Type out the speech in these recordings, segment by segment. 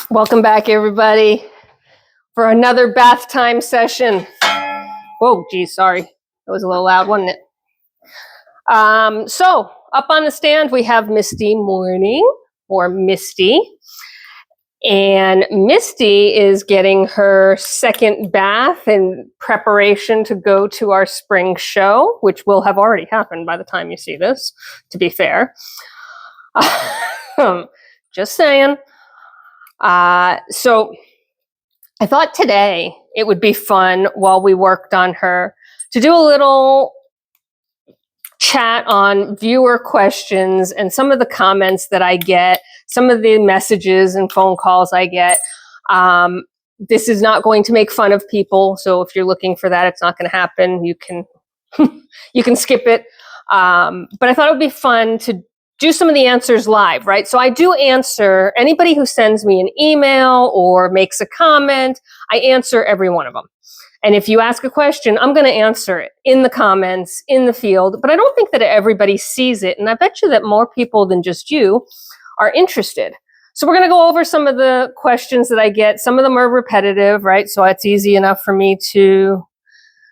Welcome back, everybody, for another bath time session. Whoa, geez, sorry. That was a little loud, wasn't it? So, up on the stand, we have Misty Morning, or Misty. And Misty is getting her second bath in preparation to go to our spring show, which will have already happened by the time you see this, to be fair. Just saying. So I thought today it would be fun while we worked on her to do a little chat on viewer questions and some of the comments that I get, some of the messages and phone calls I get. This is not going to make fun of people, so if you're looking for that, it's not going to happen. You can you can skip it. But I thought it would be fun to do some of the answers live, right? So I do answer anybody who sends me an email or makes a comment. I answer every one of them. And if you ask a question, I'm going to answer it in the comments, in the field. But I don't think that everybody sees it. And I bet you that more people than just you are interested. So we're going to go over some of the questions that I get. Some of them are repetitive, right? So it's easy enough for me to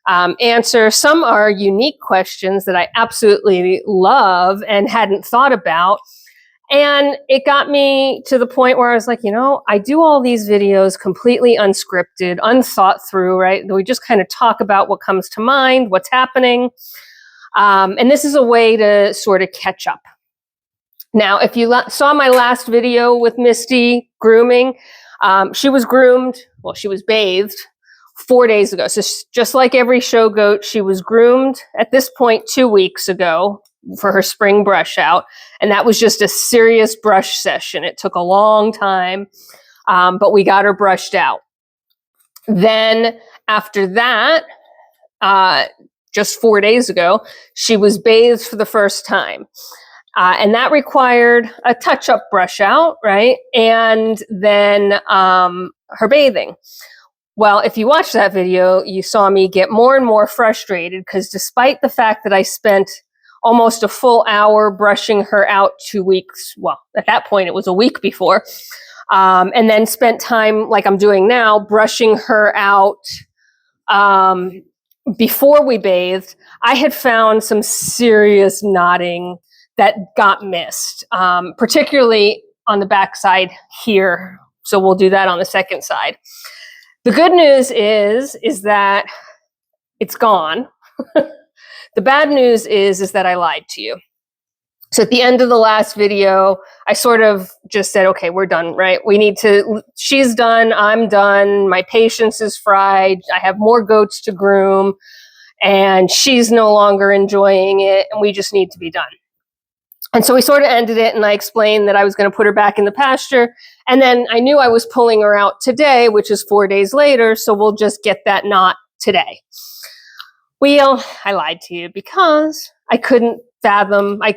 answer. Some are unique questions that I absolutely love and hadn't thought about. And it got me to the point where I was like, I do all these videos completely unscripted, unthought through, right? We just kind of talk about what comes to mind, what's happening. And this is a way to sort of catch up. Now, if you saw my last video with Misty grooming, she was groomed, well, she was bathed 4 days ago. So just like every show goat, she was groomed at this point 2 weeks ago for her spring brush out. And that was just a serious brush session. It took a long time, but we got her brushed out. Then after that, just 4 days ago, she was bathed for the first time. And that required a touch-up brush out, right? And then her bathing. Well, if you watched that video, you saw me get more and more frustrated because despite the fact that I spent almost a full hour brushing her out 2 weeks, well, at that point it was a week before, and then spent time like I'm doing now brushing her out before we bathed, I had found some serious knotting that got missed, particularly on the back side here. So we'll do that on the second side. The good news is that it's gone. The bad news is that I lied to you. So at the end of the last video, I sort of just said, okay, we're done, right? She's done, I'm done, my patience is fried, I have more goats to groom, and she's no longer enjoying it, and we just need to be done. And so we sort of ended it, and I explained that I was going to put her back in the pasture. And then I knew I was pulling her out today, which is 4 days later, so we'll just get that knot today. Well, I lied to you because I couldn't fathom, I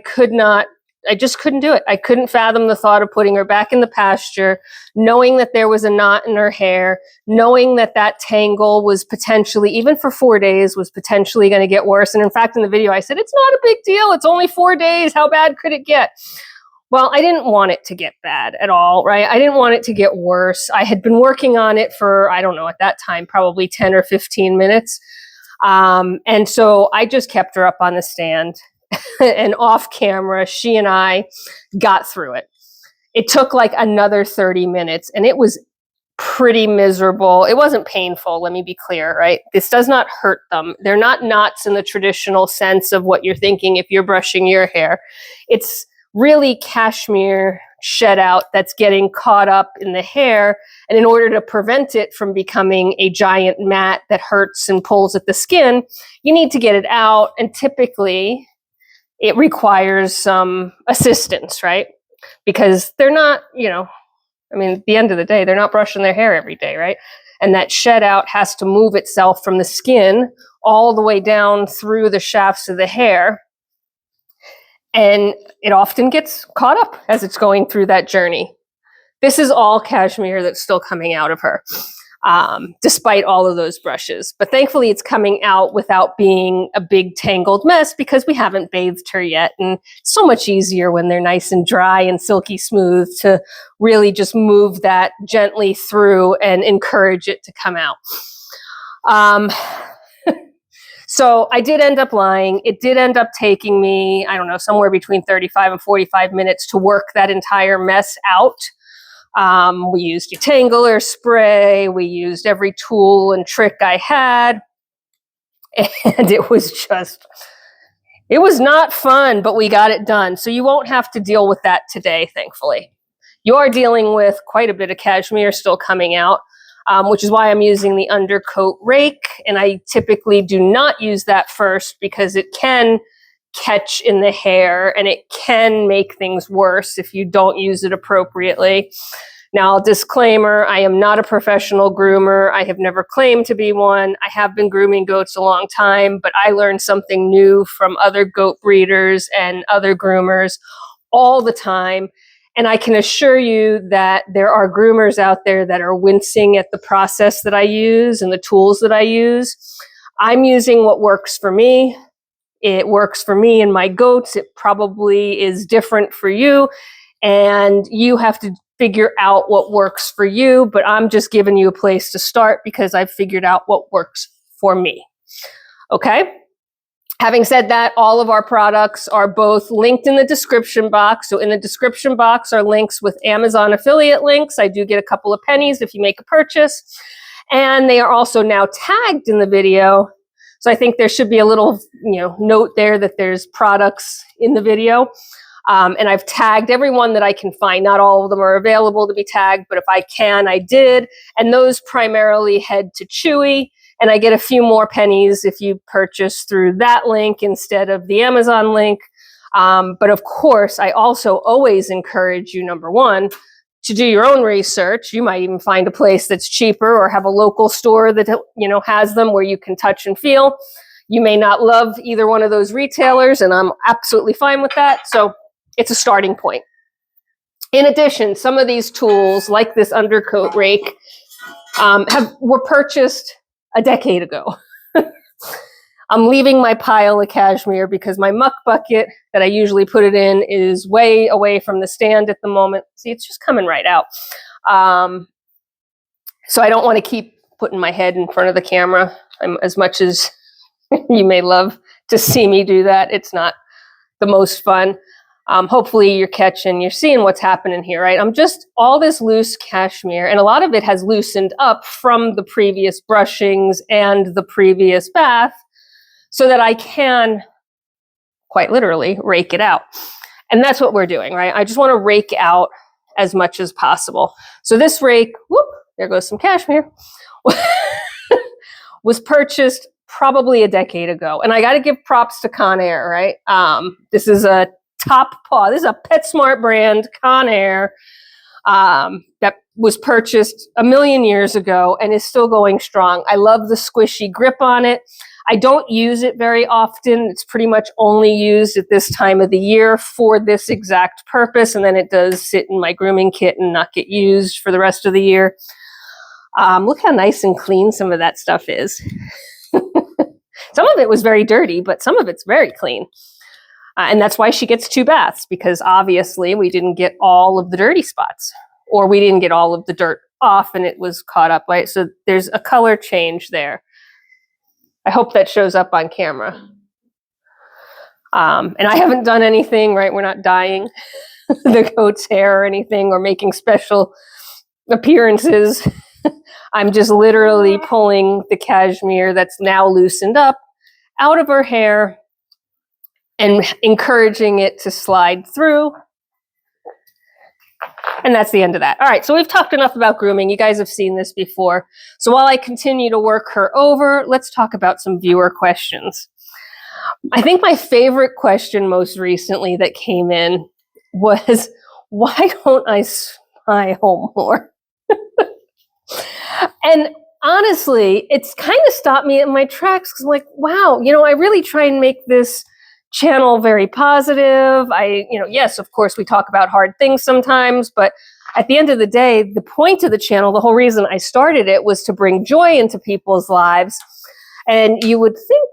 just couldn't do it. I couldn't fathom the thought of putting her back in the pasture, knowing that there was a knot in her hair, knowing that that tangle was potentially, even for 4 days, was potentially going to get worse. And in fact, in the video, I said, it's not a big deal. It's only 4 days. How bad could it get? Well, I didn't want it to get bad at all, right? I didn't want it to get worse. I had been working on it for, I don't know, at that time, probably 10 or 15 minutes. And so I just kept her up on the stand. And off camera, she and I got through it. It took like another 30 minutes and it was pretty miserable. It wasn't painful, let me be clear, right? This does not hurt them. They're not knots in the traditional sense of what you're thinking if you're brushing your hair. It's really cashmere shed out that's getting caught up in the hair. And in order to prevent it from becoming a giant mat that hurts and pulls at the skin, you need to get it out. And typically, it requires some assistance, right? Because they're not, at the end of the day, they're not brushing their hair every day, right? And that shed out has to move itself from the skin all the way down through the shafts of the hair. And it often gets caught up as it's going through that journey. This is all cashmere that's still coming out of her. despite all of those brushes. But thankfully it's coming out without being a big tangled mess because we haven't bathed her yet. And it's so much easier when they're nice and dry and silky smooth to really just move that gently through and encourage it to come out. So I did end up lying. It did end up taking me, I don't know, somewhere between 35 and 45 minutes to work that entire mess out. We used Detangler Spray. We used every tool and trick I had. And it was not fun, but we got it done. So you won't have to deal with that today, thankfully. You are dealing with quite a bit of cashmere still coming out, which is why I'm using the undercoat rake. And I typically do not use that first because it can catch in the hair and it can make things worse if you don't use it appropriately. Now, disclaimer, I am not a professional groomer. I have never claimed to be one. I have been grooming goats a long time, but I learn something new from other goat breeders and other groomers all the time. And I can assure you that there are groomers out there that are wincing at the process that I use and the tools that I use. I'm using what works for me. It works for me and my goats. It probably is different for you. And you have to figure out what works for you. But I'm just giving you a place to start because I've figured out what works for me. Okay? Having said that, all of our products are both linked in the description box. So in the description box are links with Amazon affiliate links. I do get a couple of pennies if you make a purchase. And they are also now tagged in the video. So I think there should be a little, note there that there's products in the video. And I've tagged everyone that I can find. Not all of them are available to be tagged, but if I can, I did. And those primarily head to Chewy. And I get a few more pennies if you purchase through that link instead of the Amazon link. But of course, I also always encourage you, number one, to do your own research. You might even find a place that's cheaper or have a local store that has them where you can touch and feel. You may not love either one of those retailers, and I'm absolutely fine with that. So it's a starting point. In addition, some of these tools, like this undercoat rake, were purchased a decade ago. I'm leaving my pile of cashmere because my muck bucket that I usually put it in is way away from the stand at the moment. See, it's just coming right out. So I don't want to keep putting my head in front of the camera. As much as you may love to see me do that, it's not the most fun. Hopefully you're seeing what's happening here, right? I'm just all this loose cashmere, and a lot of it has loosened up from the previous brushings and the previous bath so that I can, quite literally, rake it out. And that's what we're doing, right? I just want to rake out as much as possible. So this rake, whoop, there goes some cashmere, was purchased probably a decade ago. And I got to give props to Conair, right? This is a top paw. This is a PetSmart brand, Conair, that was purchased a million years ago and is still going strong. I love the squishy grip on it. I don't use it very often. It's pretty much only used at this time of the year for this exact purpose. And then it does sit in my grooming kit and not get used for the rest of the year. Look how nice and clean some of that stuff is. Some of it was very dirty, but some of it's very clean. And that's why she gets 2 baths, because obviously we didn't get all of the dirty spots, or we didn't get all of the dirt off and it was caught up, right? So there's a color change there. I hope that shows up on camera. And I haven't done anything, right? We're not dyeing the goat's hair or anything or making special appearances. I'm just literally pulling the cashmere that's now loosened up out of her hair and encouraging it to slide through. And that's the end of that. All right, so we've talked enough about grooming. You guys have seen this before. So while I continue to work her over, let's talk about some viewer questions. I think my favorite question most recently that came in was, why don't I smile more? And honestly, it's kind of stopped me in my tracks because I'm like, wow, I really try and make this channel very positive. Yes, of course, we talk about hard things sometimes, but at the end of the day, the point of the channel, the whole reason I started it was to bring joy into people's lives. And you would think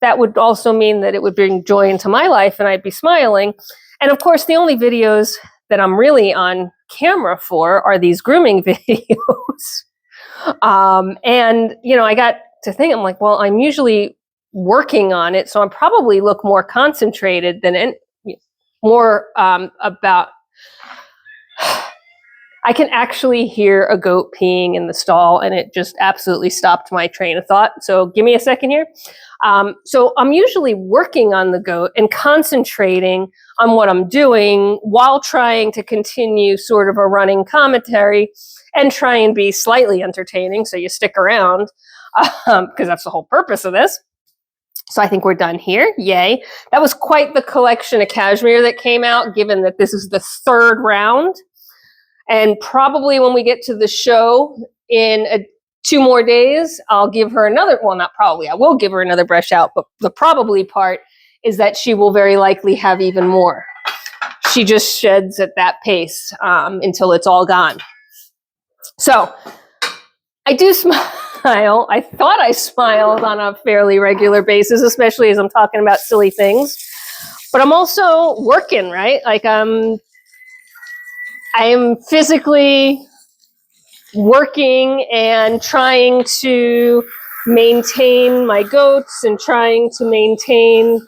that would also mean that it would bring joy into my life and I'd be smiling. And of course, the only videos that I'm really on camera for are these grooming videos. I got to think, I'm like, well, I'm usually working on it, so I probably look more concentrated than more about. I can actually hear a goat peeing in the stall, and it just absolutely stopped my train of thought. So give me a second here. So I'm usually working on the goat and concentrating on what I'm doing while trying to continue sort of a running commentary and try and be slightly entertaining, so you stick around, because that's the whole purpose of this. So I think we're done here. Yay. That was quite the collection of cashmere that came out, given that this is the third round. And probably when we get to the show in 2 more days, I'll give her another, well, not probably, I will give her another brush out, but the probably part is that she will very likely have even more. She just sheds at that pace until it's all gone. So I do smile. I thought I smiled on a fairly regular basis, especially as I'm talking about silly things. But I'm also working, right? Like I am physically working and trying to maintain my goats and trying to maintain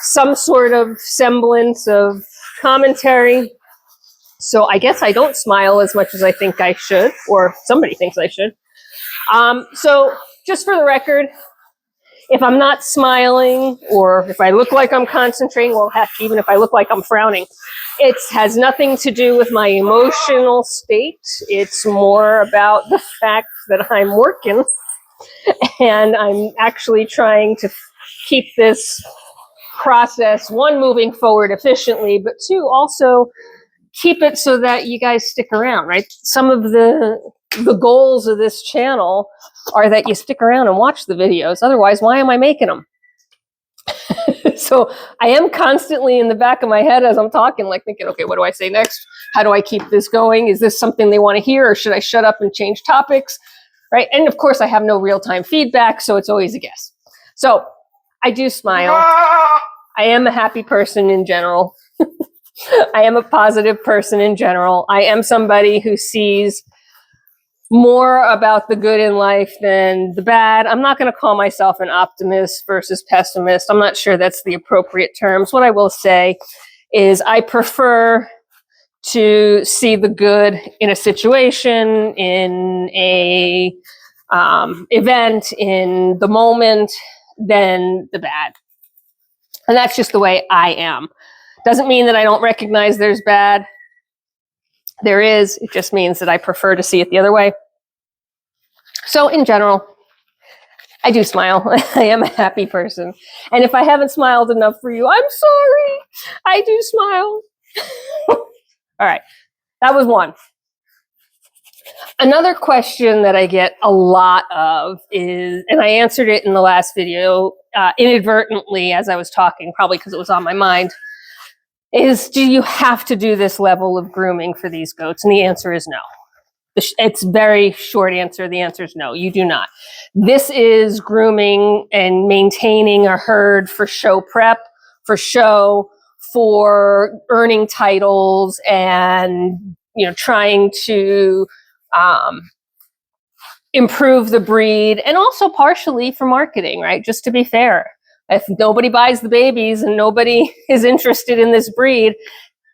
some sort of semblance of commentary. So I guess I don't smile as much as I think I should, or somebody thinks I should. So just for the record, if I'm not smiling or if I look like I'm concentrating, well, heck, even if I look like I'm frowning, it has nothing to do with my emotional state. It's more about the fact that I'm working and I'm actually trying to keep this process, 1, moving forward efficiently, but 2, also keep it so that you guys stick around, right? Some of the goals of this channel are that you stick around and watch the videos. Otherwise, why am I making them? So I am constantly in the back of my head as I'm talking, like thinking, okay, what do I say next? How do I keep this going? Is this something they want to hear, or should I shut up and change topics? Right? And of course, I have no real-time feedback, so it's always a guess. So I do smile. I am a happy person in general. I am a positive person in general. I am somebody who sees more about the good in life than the bad. I'm not going to call myself an optimist versus pessimist. I'm not sure that's the appropriate terms. What I will say is I prefer to see the good in a situation, in a event, in the moment, than the bad. And that's just the way I am. Doesn't mean that I don't recognize there's bad. There is. It just means that I prefer to see it the other way. So in general, I do smile. I am a happy person. And if I haven't smiled enough for you, I'm sorry. I do smile. All right. That was one. Another question that I get a lot of is, and I answered it in the last video inadvertently as I was talking, probably because it was on my mind, is do you have to do this level of grooming for these goats? And the answer is no. It's very short answer. The answer is no, you do not. This is grooming and maintaining a herd for show prep, for show, for earning titles, and trying to improve the breed, and also partially for marketing, right? Just to be fair, if nobody buys the babies and nobody is interested in this breed,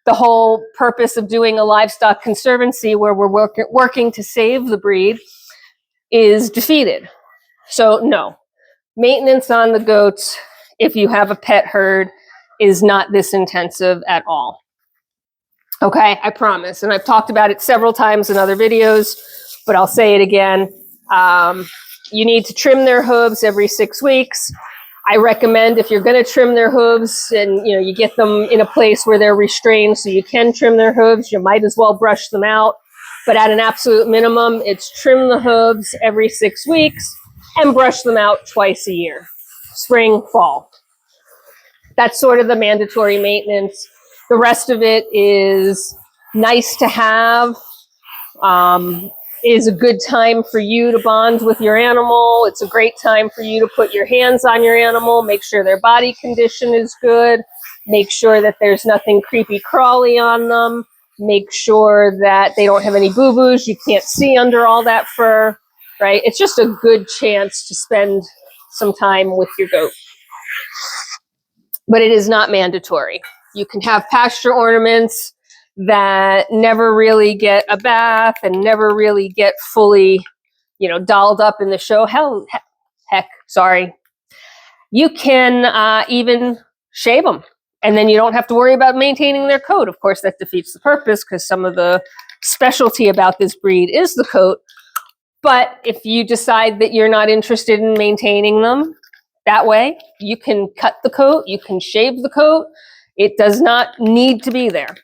the whole purpose of doing a livestock conservancy where we're working to save the breed is defeated. So no, maintenance on the goats, if you have a pet herd, is not this intensive at all. Okay, I promise. And I've talked about it several times in other videos, but I'll say it again. You need to trim their hooves every 6 weeks. I recommend, if you're going to trim their hooves and you get them in a place where they're restrained so you can trim their hooves, you might as well brush them out. But at an absolute minimum, it's trim the hooves every 6 weeks and brush them out twice a year, spring, fall. That's sort of the mandatory maintenance. The rest of it is nice to have. Is a good time for you to bond with your animal. It's a great time for you to put your hands on your animal, make sure their body condition is good, make sure that there's nothing creepy crawly on them, make sure that they don't have any boo-boos, you can't see under all that fur, right? It's just a good chance to spend some time with your goat. But it is not mandatory. You can have pasture ornaments that never really get a bath and never really get fully, dolled up in the show. Heck, sorry. You can even shave them, and then you don't have to worry about maintaining their coat. Of course, that defeats the purpose because some of the specialty about this breed is the coat. But if you decide that you're not interested in maintaining them that way, you can cut the coat, you can shave the coat. It does not need to be there.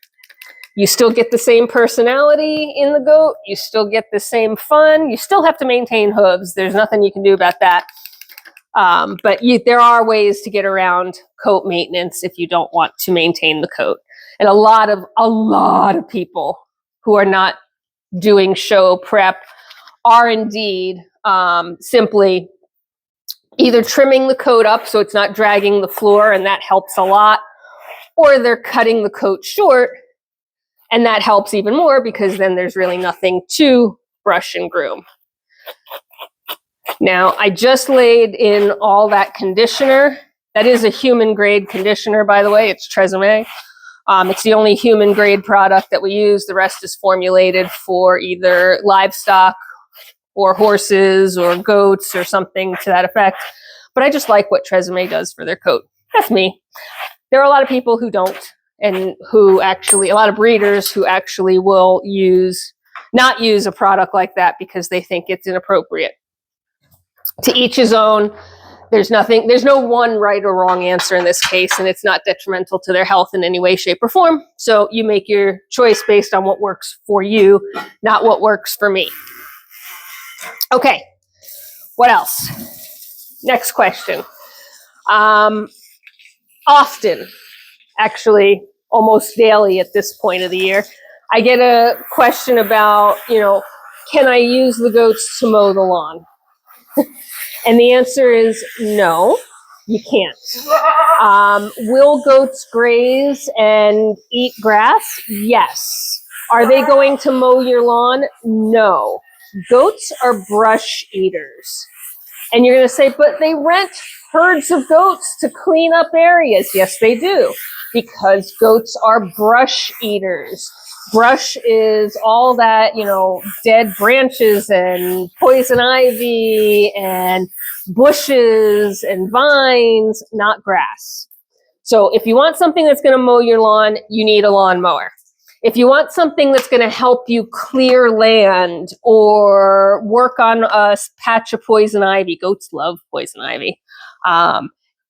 You still get the same personality in the goat. You still get the same fun. You still have to maintain hooves. There's nothing you can do about that. But there are ways to get around coat maintenance if you don't want to maintain the coat. And a lot of people who are not doing show prep are indeed simply either trimming the coat up so it's not dragging the floor, and that helps a lot, or they're cutting the coat short, and that helps even more because then there's really nothing to brush and groom. Now, I just laid in all that conditioner. That is a human grade conditioner, by the way. It's Tresemme. It's the only human grade product that we use. The rest is formulated for either livestock or horses or goats or something to that effect. But I just like what Tresemme does for their coat. That's me. There are a lot of people who don't, and who actually, a lot of breeders who actually will not use a product like that because they think it's inappropriate. To each his own. There's no one right or wrong answer in this case, and it's not detrimental to their health in any way, shape, or form. So you make your choice based on what works for you, not what works for me. Okay, what else? Next question. Often, actually almost daily at this point of the year, I get a question about, can I use the goats to mow the lawn? And the answer is no, you can't. Will goats graze and eat grass? Yes. Are they going to mow your lawn? No. Goats are brush eaters. And you're going to say, but they rent herds of goats to clean up areas. Yes, they do, because goats are brush eaters. Brush is all that, dead branches and poison ivy and bushes and vines, not grass. So if you want something that's going to mow your lawn, you need a lawnmower. If you want something that's going to help you clear land or work on a patch of poison ivy, goats love poison ivy,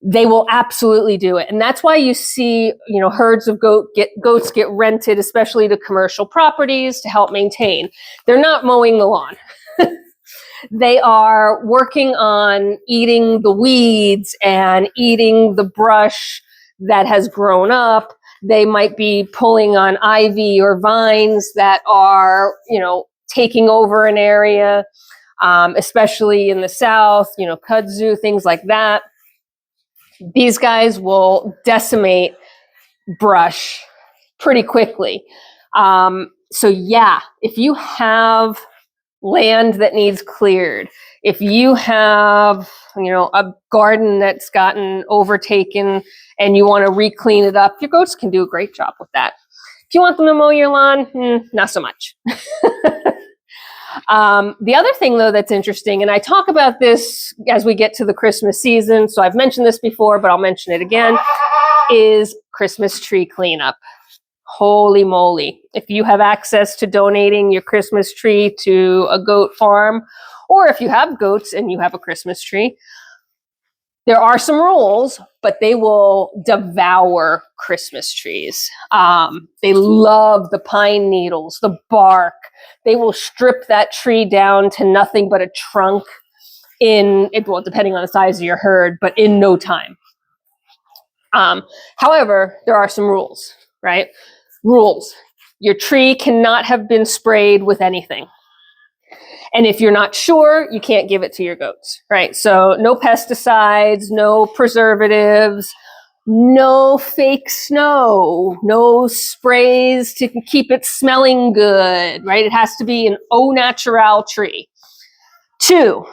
they will absolutely do it. And that's why you see, herds of goats get rented, especially to commercial properties, to help maintain. They're not mowing the lawn. They are working on eating the weeds and eating the brush that has grown up. They might be pulling on ivy or vines that are, taking over an area, especially in the South, kudzu, things like that. These guys will decimate brush pretty quickly. So yeah, if you have land that needs cleared, if you have, a garden that's gotten overtaken and you want to re-clean it up, your goats can do a great job with that. If you want them to mow your lawn, not so much. The other thing, though, that's interesting, and I talk about this as we get to the Christmas season, so I've mentioned this before, but I'll mention it again, is Christmas tree cleanup. Holy moly. If you have access to donating your Christmas tree to a goat farm, or if you have goats and you have a Christmas tree, there are some rules, but they will devour Christmas trees. They love the pine needles, the bark. They will strip that tree down to nothing but a trunk depending on the size of your herd, but in no time. However, there are some rules, right? Rules. Your tree cannot have been sprayed with anything. And if you're not sure, you can't give it to your goats, right? So no pesticides, no preservatives, no fake snow, no sprays to keep it smelling good, right? It has to be an au natural tree. 2,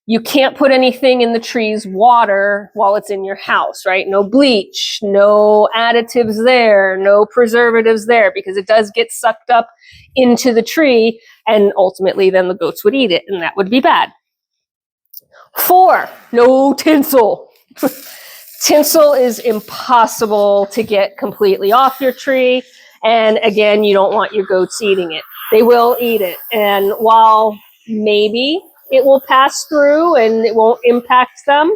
you can't put anything in the tree's water while it's in your house, right? No bleach, no additives there, no preservatives there, because it does get sucked up into the tree and ultimately then the goats would eat it and that would be bad. 4, no tinsel. Tinsel is impossible to get completely off your tree. And again, you don't want your goats eating it. They will eat it. And while maybe it will pass through and it won't impact them,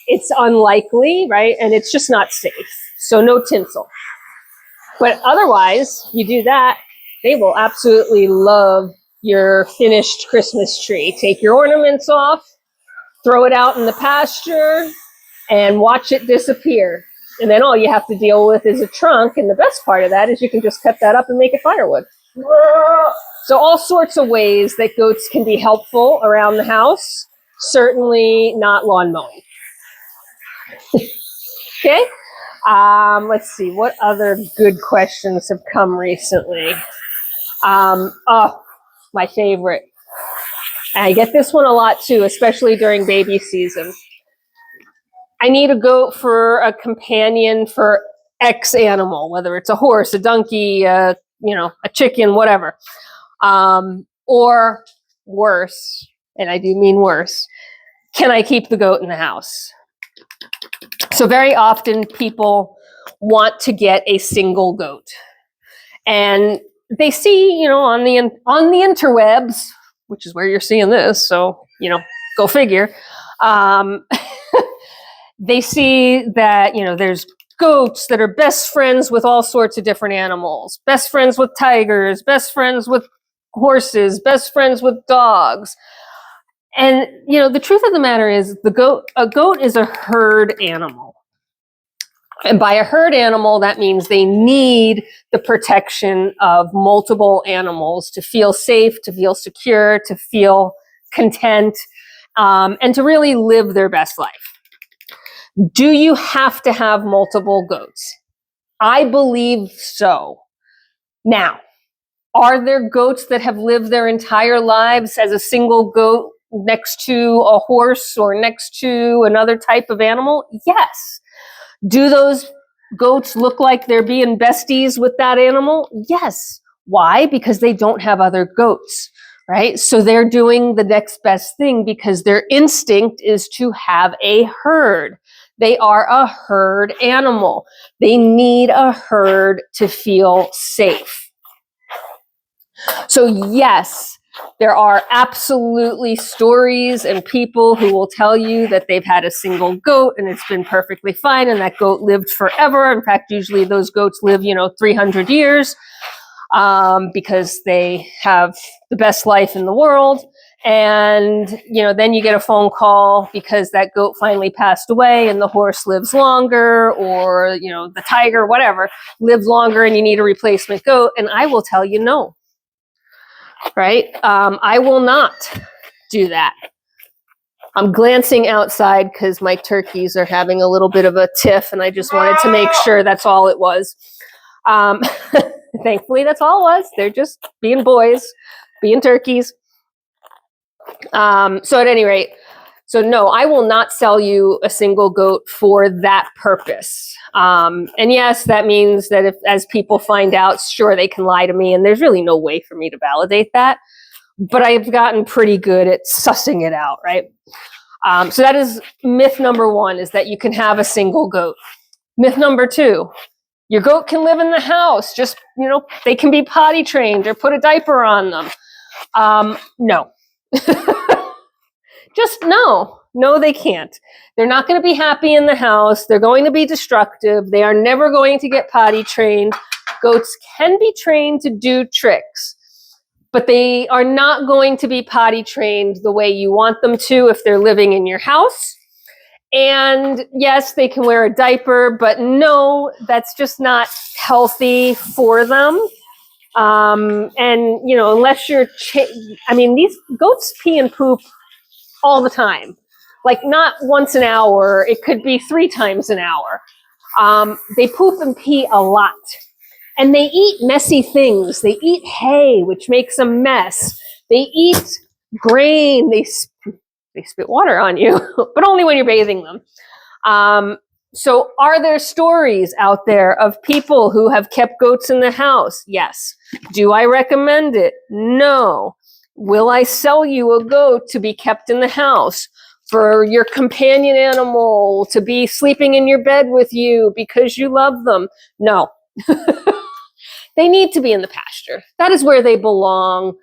it's unlikely, right? And it's just not safe. So no tinsel. But otherwise, you do that, they will absolutely love your finished Christmas tree. Take your ornaments off, throw it out in the pasture, and watch it disappear. And then all you have to deal with is a trunk. And the best part of that is you can just cut that up and make it firewood. So all sorts of ways that goats can be helpful around the house. Certainly not lawn mowing. Okay. Let's see. What other good questions have come recently? Oh, my favorite. I get this one a lot too, especially during baby season. I need a goat for a companion for X animal, whether it's a horse, a donkey, a chicken, whatever. Or worse, and I do mean worse, can I keep the goat in the house? So very often people want to get a single goat. And they see, on the interwebs, which is where you're seeing this, so, go figure. They see that, there's goats that are best friends with all sorts of different animals, best friends with tigers, best friends with horses, best friends with dogs. And, the truth of the matter is a goat is a herd animal. And by a herd animal, that means they need the protection of multiple animals to feel safe, to feel secure, to feel content, and to really live their best life. Do you have to have multiple goats? I believe so. Now, are there goats that have lived their entire lives as a single goat next to a horse or next to another type of animal? Yes. Do those goats look like they're being besties with that animal? Yes. Why? Because they don't have other goats, right? So they're doing the next best thing because their instinct is to have a herd. They are a herd animal. They need a herd to feel safe. So yes, there are absolutely stories and people who will tell you that they've had a single goat and it's been perfectly fine and that goat lived forever. In fact, usually those goats live, 300 years because they have the best life in the world. And, then you get a phone call because that goat finally passed away and the horse lives longer or, the tiger, whatever, lives longer and you need a replacement goat. And I will tell you no. Right? I will not do that. I'm glancing outside because my turkeys are having a little bit of a tiff and I just wanted to make sure that's all it was. Thankfully, that's all it was. They're just being boys, being turkeys. So at any rate, so no, I will not sell you a single goat for that purpose. And yes, that means that as people find out, sure, they can lie to me and there's really no way for me to validate that. But I've gotten pretty good at sussing it out, right? So that is myth number 1, is that you can have a single goat. Myth number 2, your goat can live in the house. Just, they can be potty trained or put a diaper on them. No. Just no, they can't. They're not going to be happy in the house. They're going to be destructive. They are never going to get potty trained. Goats can be trained to do tricks, but they are not going to be potty trained the way you want them to if they're living in your house. And yes, they can wear a diaper, but no, that's just not healthy for them. And you know, unless you're, I mean, these goats pee and poop all the time, like not once an hour. It could be 3 times an hour. They poop and pee a lot, and they eat messy things. They eat hay, which makes a mess. They eat grain. They spit water on you, but only when you're bathing them. So are there stories out there of people who have kept goats in the house? Yes. Do I recommend it? No. Will I sell you a goat to be kept in the house for your companion animal to be sleeping in your bed with you because you love them? No. They need to be in the pasture. That is where they belong.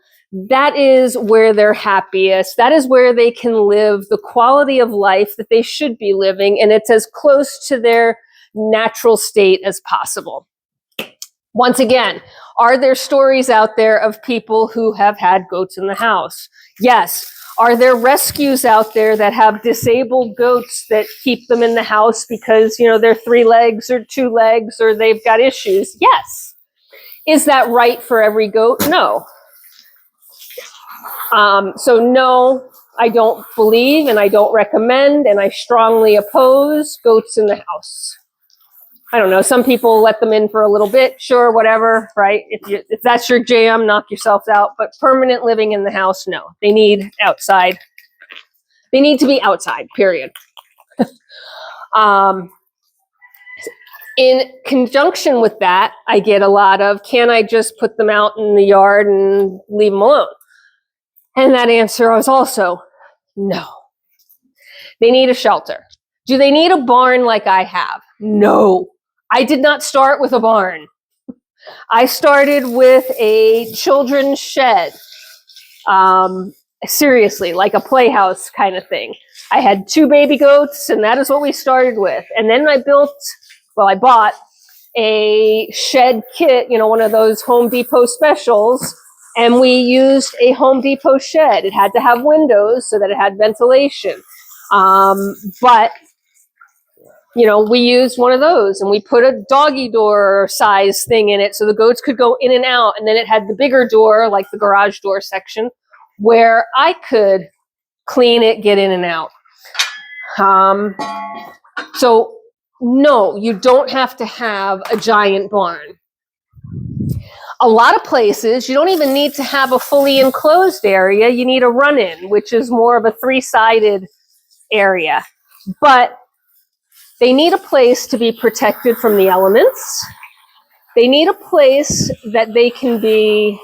That is where they're happiest. That is where they can live the quality of life that they should be living, and it's as close to their natural state as possible. Once again, are there stories out there of people who have had goats in the house? Yes. Are there rescues out there that have disabled goats that keep them in the house because, you know, they're 3 legs or 2 legs or they've got issues? Yes. Is that right for every goat? No. So no, I don't believe and I don't recommend and I strongly oppose goats in the house. I don't know. Some people let them in for a little bit. Sure, whatever, right? If that's your jam, knock yourselves out. But permanent living in the house, no. They need outside. They need to be outside, period. In conjunction with that, I get a lot of, can I just put them out in the yard and leave them alone? And that answer was also no. They need a shelter. Do they need a barn like I have? No. I did not start with a barn. I started with a children's shed. Seriously, like a playhouse kind of thing. I had 2 baby goats, and that is what we started with. And then I bought a shed kit, you know, one of those Home Depot specials, and we used a Home Depot shed. It had to have windows so that it had ventilation. But, you know, we used one of those, and we put a doggy door size thing in it so the goats could go in and out, and then it had the bigger door, like the garage door section, where I could clean it, get in and out. So no, you don't have to have a giant barn. A lot of places, you don't even need to have a fully enclosed area. You need a run-in, which is more of a 3-sided area. But they need a place to be protected from the elements. They need a place that they can be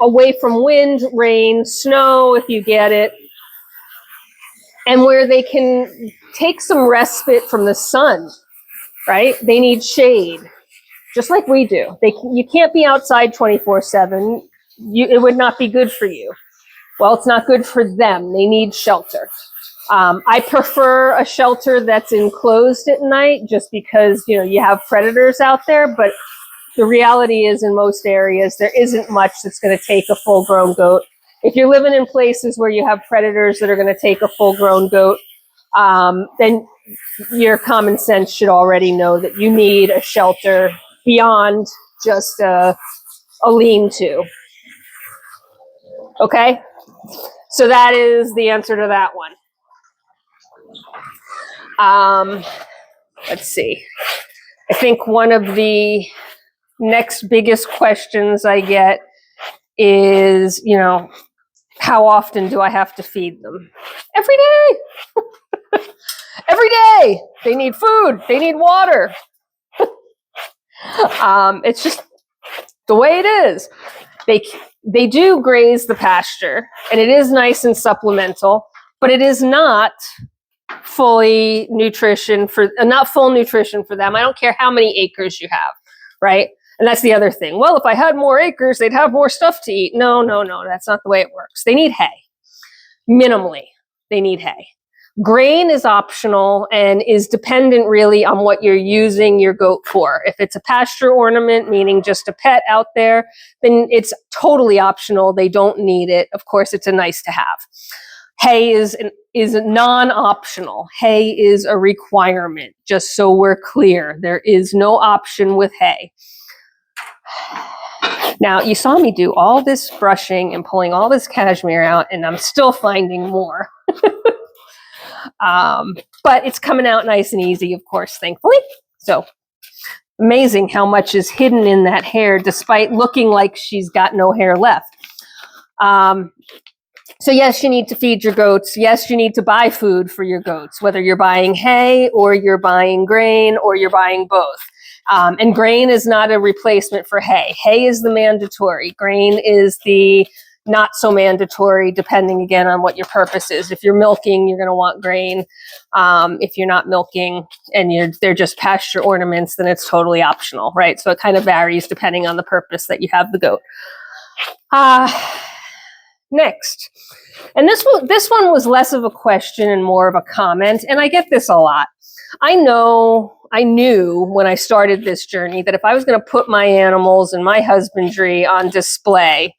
away from wind, rain, snow, if you get it, and where they can take some respite from the sun, right? They need shade, just like we do. You can't be outside 24/7. It would not be good for you. Well, it's not good for them. They need shelter. I prefer a shelter that's enclosed at night just because, you know, you have predators out there, but the reality is in most areas, there isn't much that's going to take a full-grown goat. If you're living in places where you have predators that are going to take a full-grown goat, then your common sense should already know that you need a shelter beyond just a lean-to. Okay? So that is the answer to that one. Let's see. I think one of the next biggest questions I get is, you know, how often do I have to feed them? Every day. Every day. They need food. They need water. It's just the way it is. They do graze the pasture, and it is nice and supplemental, but it is not full nutrition for them. I don't care how many acres you have, right? And that's the other thing. Well, if I had more acres, they'd have more stuff to eat. No, that's not the way it works. They need hay. Minimally, they need hay. Grain is optional and is dependent really on what you're using your goat for. If it's a pasture ornament, meaning just a pet out there, then it's totally optional. They don't need it. Of course, it's a nice to have. Hay is non-optional. Hay is a requirement, just so we're clear. There is no option with hay. Now, you saw me do all this brushing and pulling all this cashmere out, and I'm still finding more. But it's coming out nice and easy, of course, thankfully. So amazing how much is hidden in that hair, despite looking like she's got no hair left. So yes, you need to feed your goats. Yes, you need to buy food for your goats, whether you're buying hay or you're buying grain or you're buying both. And grain is not a replacement for hay. Hay is the mandatory. Grain is the not so mandatory, depending again on what your purpose is. If you're milking, you're going to want grain. If you're not milking and they're just pasture ornaments, then it's totally optional, right? So it kind of varies depending on the purpose that you have the goat. Next, and this one was less of a question and more of a comment, and I get this a lot. I knew when I started this journey that if I was going to put my animals and my husbandry on display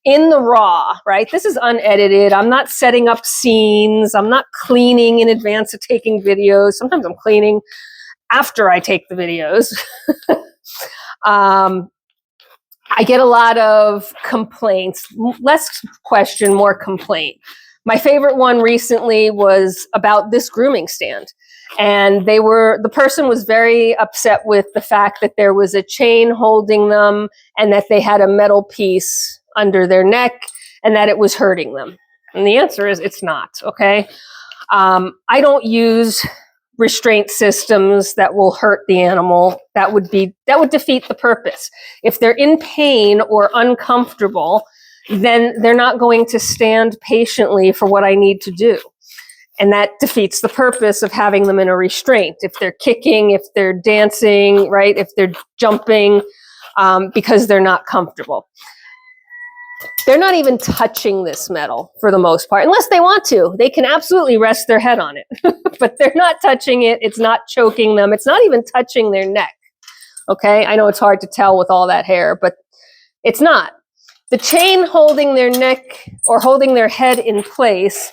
in the raw, right? This is unedited. I'm not setting up scenes. I'm not cleaning in advance of taking videos. Sometimes I'm cleaning after I take the videos. I get a lot of complaints, less question, more complaint. My favorite one recently was about this grooming stand. And the person was very upset with the fact that there was a chain holding them and that they had a metal piece under their neck and that it was hurting them. And the answer is it's not, okay? I don't use restraint systems that will hurt the animal. That would defeat the purpose. If they're in pain or uncomfortable, then they're not going to stand patiently for what I need to do. And that defeats the purpose of having them in a restraint. If they're kicking, if they're dancing, right? If they're jumping, because they're not comfortable. They're not even touching this metal for the most part, unless they want to. They can absolutely rest their head on it, but they're not touching it. It's not choking them. It's not even touching their neck. Okay, I know it's hard to tell with all that hair, but it's not. The chain holding their neck or holding their head in place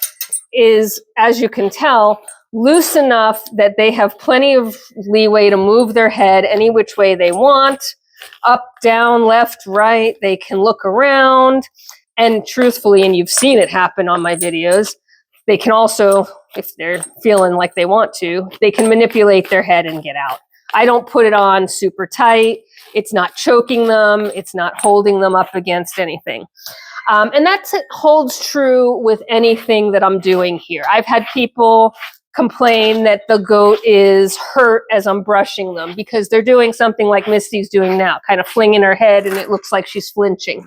is, as you can tell, loose enough that they have plenty of leeway to move their head any which way they want. Up, down, left, right. They can look around. And truthfully, and you've seen it happen on my videos, they can also, if they're feeling like they want to, they can manipulate their head and get out. I don't put it on super tight. It's not choking them. It's not holding them up against anything. And that holds true with anything that I'm doing here. I've had people complain that the goat is hurt as I'm brushing them because they're doing something like Misty's doing now, kind of flinging her head and it looks like she's flinching.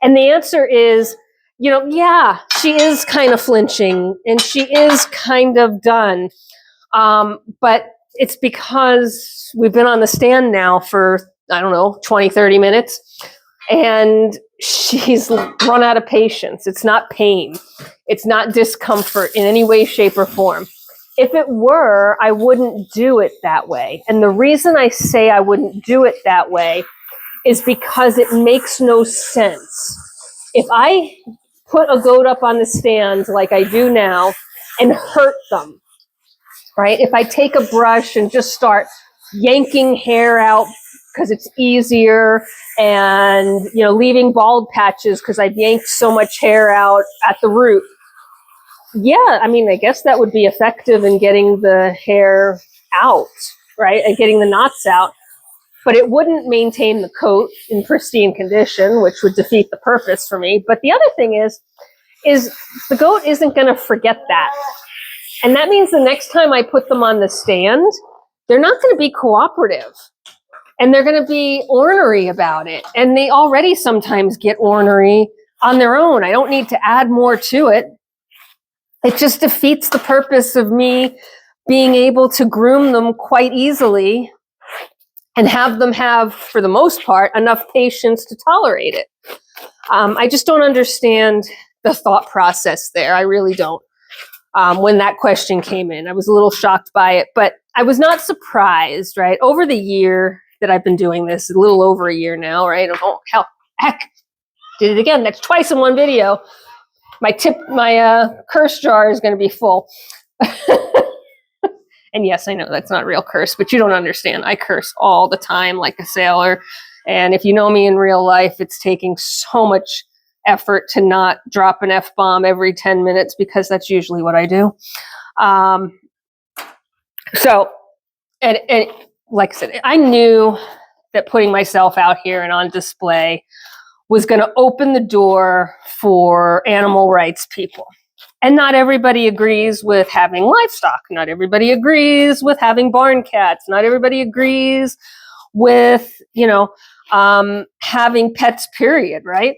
And the answer is, yeah, she is kind of flinching and she is kind of done. But it's because we've been on the stand now for, 20, 30 minutes. And she's run out of patience. It's not pain. It's not discomfort in any way, shape, or form. If it were, I wouldn't do it that way. And the reason I say I wouldn't do it that way is because it makes no sense. If I put a goat up on the stand like I do now and hurt them, right? If I take a brush and just start yanking hair out because it's easier and, leaving bald patches because I've yanked so much hair out at the root. Yeah, I guess that would be effective in getting the hair out, right? And getting the knots out. But it wouldn't maintain the coat in pristine condition, which would defeat the purpose for me. But the other thing is the goat isn't going to forget that. And that means the next time I put them on the stand, they're not going to be cooperative. And they're going to be ornery about it. And they already sometimes get ornery on their own. I don't need to add more to it. It just defeats the purpose of me being able to groom them quite easily and have them have, for the most part, enough patience to tolerate it. I just don't understand the thought process there. I really don't. When that question came in, I was a little shocked by it, but I was not surprised, right? Over the year that I've been doing this, a little over a year now, right? Oh, hell, heck, did it again. That's twice in one video. my curse jar is going to be full. And yes, I know that's not real curse, but you don't understand. I curse all the time like a sailor. And if you know me in real life, it's taking so much effort to not drop an F-bomb every 10 minutes because that's usually what I do. So, and like I said, I knew that putting myself out here and on display was going to open the door for animal rights people. And not everybody agrees with having livestock. Not everybody agrees with having barn cats. Not everybody agrees with, having pets, period, right?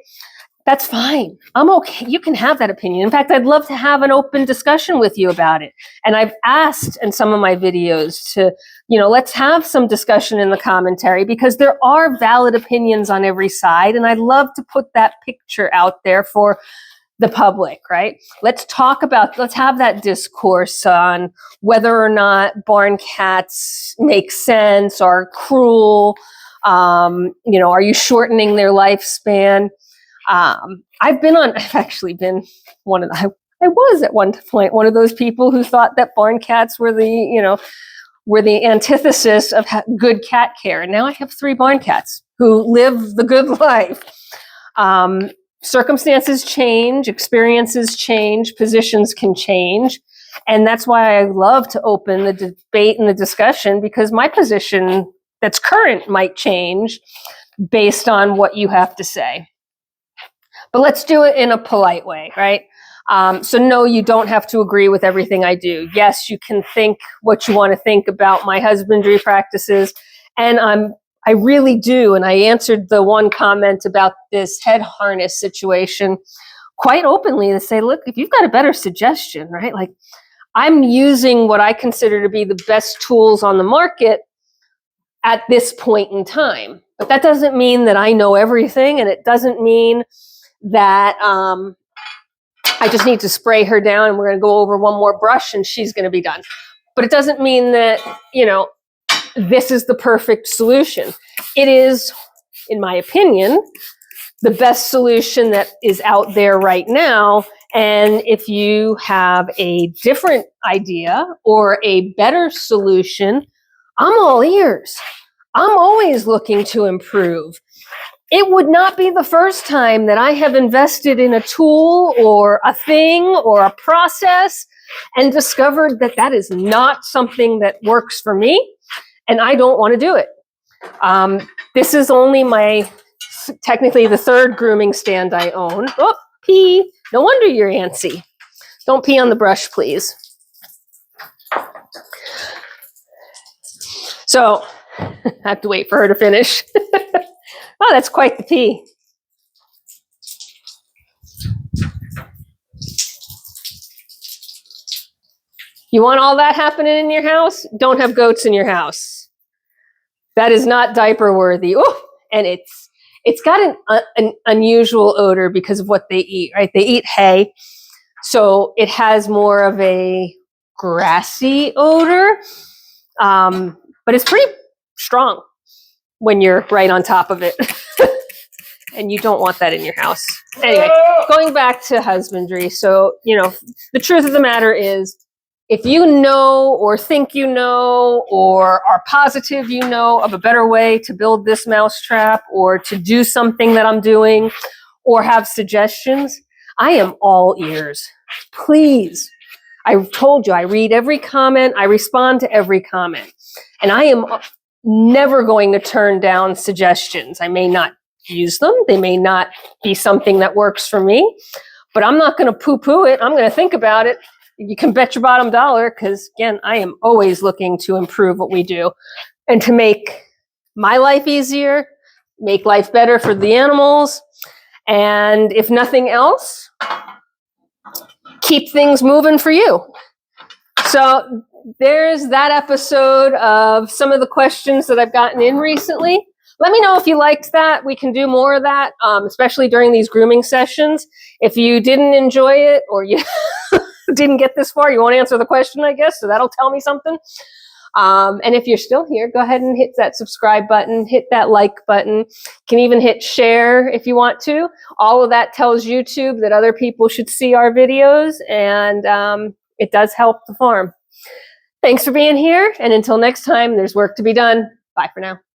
That's fine. I'm okay. You can have that opinion. In fact, I'd love to have an open discussion with you about it. And I've asked in some of my videos to, let's have some discussion in the commentary because there are valid opinions on every side. And I'd love to put that picture out there for the public, right? Let's have that discourse on whether or not barn cats make sense or cruel. Are you shortening their lifespan? I've actually been I was at one point one of those people who thought that barn cats were the antithesis of good cat care. And now I have 3 barn cats who live the good life. Circumstances change, experiences change, positions can change. And that's why I love to open the debate and the discussion, because my position that's current might change based on what you have to say. But let's do it in a polite way, right? So no, you don't have to agree with everything I do. Yes, you can think what you want to think about my husbandry practices. And I really do. And I answered the one comment about this head harness situation quite openly to say, look, if you've got a better suggestion, right? Like, I'm using what I consider to be the best tools on the market at this point in time. But that doesn't mean that I know everything. And it doesn't mean that I just need to spray her down and we're going to go over one more brush and she's going to be done. But it doesn't mean that, this is the perfect solution. It is, in my opinion, the best solution that is out there right now. And if you have a different idea or a better solution, I'm all ears. I'm always looking to improve. It would not be the first time that I have invested in a tool or a thing or a process and discovered that that is not something that works for me, and I don't want to do it. This is only technically the 3rd grooming stand I own. Oh, pee. No wonder you're antsy. Don't pee on the brush, please. So I have to wait for her to finish. Oh, that's quite the pee. You want all that happening in your house? Don't have goats in your house. That is not diaper worthy. Oh, and it's got an unusual odor because of what they eat, right? They eat hay. So it has more of a grassy odor, but it's pretty strong when you're right on top of it. And you don't want that in your house. Anyway, going back to husbandry. So, the truth of the matter is, if you know or think you know or are positive you know of a better way to build this mousetrap or to do something that I'm doing or have suggestions, I am all ears. Please. I told you, I read every comment. I respond to every comment. And I am never going to turn down suggestions. I may not use them. They may not be something that works for me, but I'm not going to poo-poo it. I'm going to think about it. You can bet your bottom dollar, because again, I am always looking to improve what we do and to make my life easier, make life better for the animals, and if nothing else, keep things moving for you. So there's that episode of some of the questions that I've gotten in recently. Let me know if you liked that. We can do more of that, especially during these grooming sessions. If you didn't enjoy it or you didn't get this far, you won't answer the question, I guess, so that'll tell me something. And if you're still here, go ahead and hit that subscribe button, hit that like button. You can even hit share if you want to. All of that tells YouTube that other people should see our videos, and it does help the farm. Thanks for being here, and until next time, there's work to be done. Bye for now.